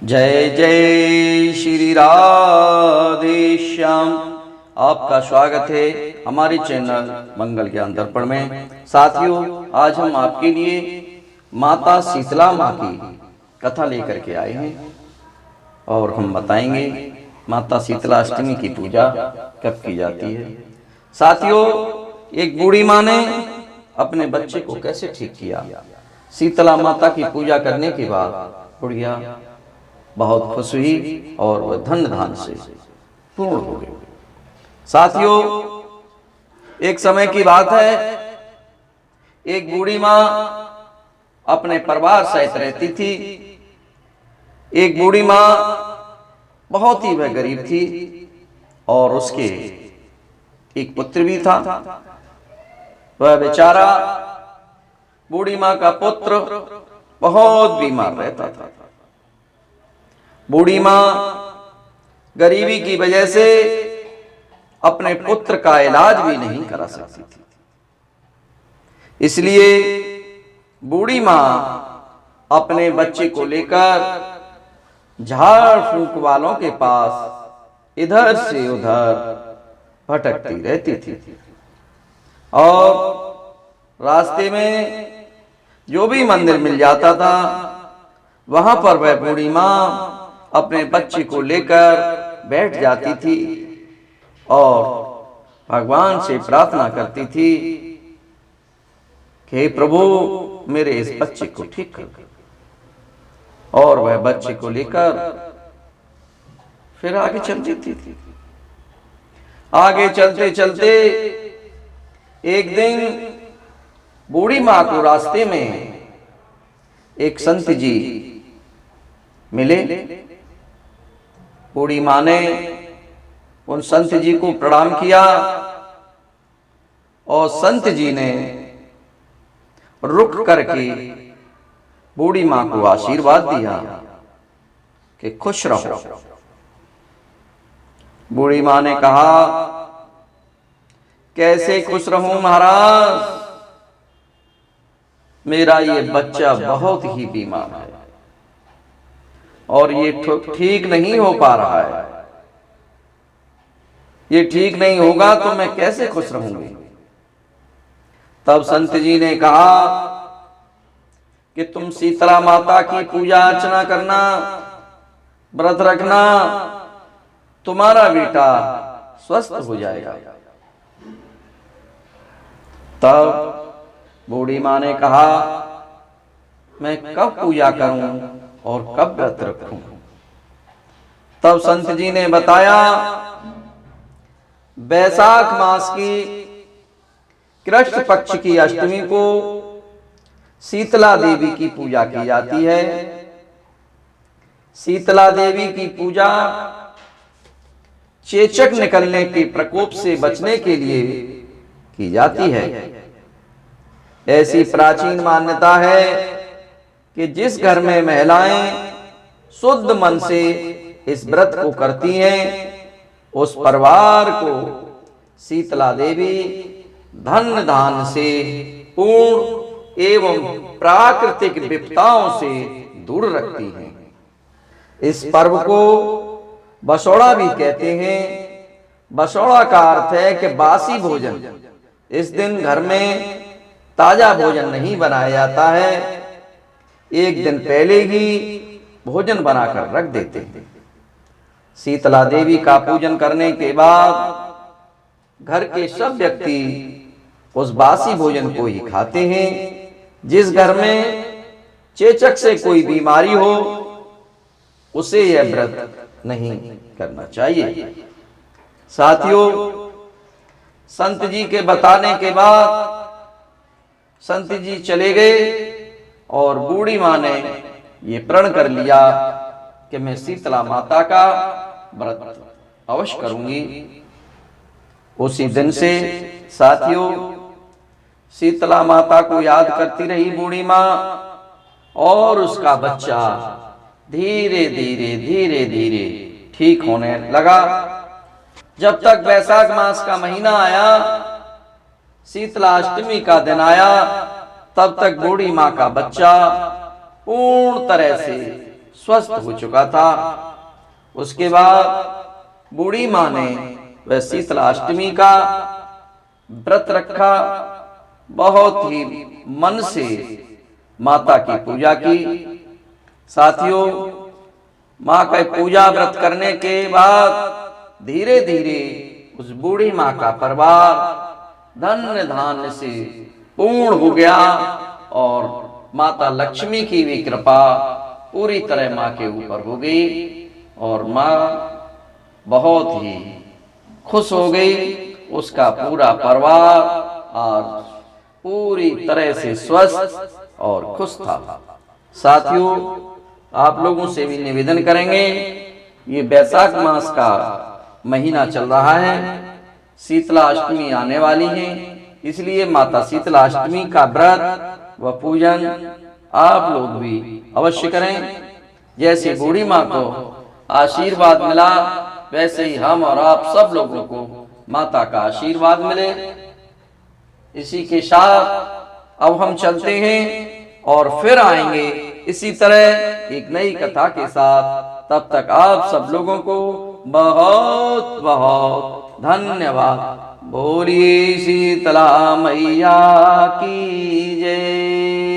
जय जय श्री राधे श्याम। आपका स्वागत है हमारे चैनल मंगल ज्ञान दर्पण में। साथियों, आज हम आपके लिए माता शीतला माँ की कथा लेकर के आए हैं और हम बताएंगे माता शीतला अष्टमी की पूजा कब की जाती है। साथियों, एक बूढ़ी माँ ने अपने बच्चे को कैसे ठीक किया। शीतला माता की पूजा करने के बाद बुढ़िया बहुत खुश हुई और वह धन धान से पूर्ण हो गई। साथियों, एक समय की बात है, एक बूढ़ी माँ अपने परिवार सहित रहती थी। एक बूढ़ी माँ बहुत ही वह गरीब थी और उसके एक पुत्र भी था। वह बेचारा बूढ़ी माँ का पुत्र बहुत बीमार रहता था। बूढ़ी माँ गरीबी की वजह से अपने पुत्र का इलाज भी नहीं करा सकती थी। इसलिए बूढ़ी माँ अपने बच्चे को लेकर झाड़ फूंक वालों के पास इधर से उधर भटकती रहती थी और रास्ते में जो भी मंदिर मिल जाता था वहां पर वह बूढ़ी माँ अपने बच्चे को लेकर बैठ जाती थी और भगवान से प्रार्थना करती थी कि हे प्रभु, मेरे इस बच्चे को ठीक कर। और वह बच्चे को लेकर फिर आगे चलती थी। आगे चलते चलते एक दिन बूढ़ी माँ को रास्ते में एक संत जी मिले। बूढ़ी माँ ने उन संत जी को प्रणाम किया और संत जी ने रुक करके बूढ़ी माँ को आशीर्वाद दिया कि खुश रहो। बूढ़ी माँ ने कहा, कैसे खुश रहूं महाराज, मेरा ये बच्चा बहुत ही बीमार है और ये ठीक नहीं हो पा रहा है। ये ठीक नहीं होगा तो मैं कैसे खुश रहूंगी। तब संत जी ने कहा कि तुम शीतला माता की पूजा अर्चना करना, व्रत रखना, तुम्हारा बेटा स्वस्थ हो जाएगा। तब बूढ़ी माँ ने कहा, मैं कब पूजा करूं और कब व्रत रखूं। तब संत जी ने बताया, वैशाख मास की कृष्ण पक्ष की अष्टमी को शीतला देवी की पूजा की जाती है। शीतला देवी की पूजा चेचक निकलने के प्रकोप से बचने के लिए की जाती है। ऐसी प्राचीन मान्यता है कि जिस घर में महिलाएं शुद्ध मन से इस व्रत को करती हैं, उस परिवार को शीतला देवी धन धान से पूर्ण एवं प्राकृतिक विपदाओं से दूर रखती हैं। इस पर्व को बसौड़ा भी कहते हैं। बसौड़ा का अर्थ है कि बासी भोजन। इस दिन घर में ताजा भोजन नहीं बनाया जाता है, एक दिन पहले ही भोजन बनाकर रख देते हैं। शीतला देवी का पूजन करने के बाद घर के सब व्यक्ति उस बासी भोजन को ही खाते हैं। जिस घर में चेचक से कोई बीमारी हो उसे यह व्रत नहीं करना चाहिए। साथियों, संत जी के बताने के बाद संत जी चले गए और बूढ़ी माँ ने ये प्रण कर लिया कि मैं शीतला माता का व्रत अवश्य करूंगी। उसी दिन से साथियों, शीतला माता को याद करती रही बूढ़ी माँ और उसका बच्चा धीरे धीरे ठीक होने लगा। जब तक वैशाख मास का महीना आया, शीतला अष्टमी का दिन आया, तब तक बूढ़ी माँ का बच्चा पूर्ण तरह से स्वस्थ हो चुका था। उसके बाद बूढ़ी माँ ने वह शीतलाष्टमी का व्रत रखा, बहुत ही मन से माता की पूजा की। साथियों, माँ का पूजा व्रत करने के बाद धीरे धीरे उस बूढ़ी माँ का परिवार धन्य धान्य से पूर्ण हो गया और माता लक्ष्मी की भी कृपा पूरी तरह माँ के ऊपर हो गई और माँ बहुत ही खुश हो गई। उसका पूरा परिवार आज पूरी तरह से स्वस्थ और खुश था। साथियों, आप लोगों से भी निवेदन करेंगे, ये वैशाख मास का महीना चल रहा है, शीतलाष्टमी आने वाली है, इसलिए माता शीतलाष्टमी का व्रत व पूजन आप लोग भी अवश्य करें। जैसे बूढ़ी माँ को आशीर्वाद मिला, वैसे ही हम और आप सब लोगों को माता का आशीर्वाद मिले। इसी के साथ अब हम चलते हैं और फिर आएंगे इसी तरह एक नई कथा के साथ। तब तक आप सब लोगों को बहुत बहुत धन्यवाद। बोलिए शीतला मैया की जय।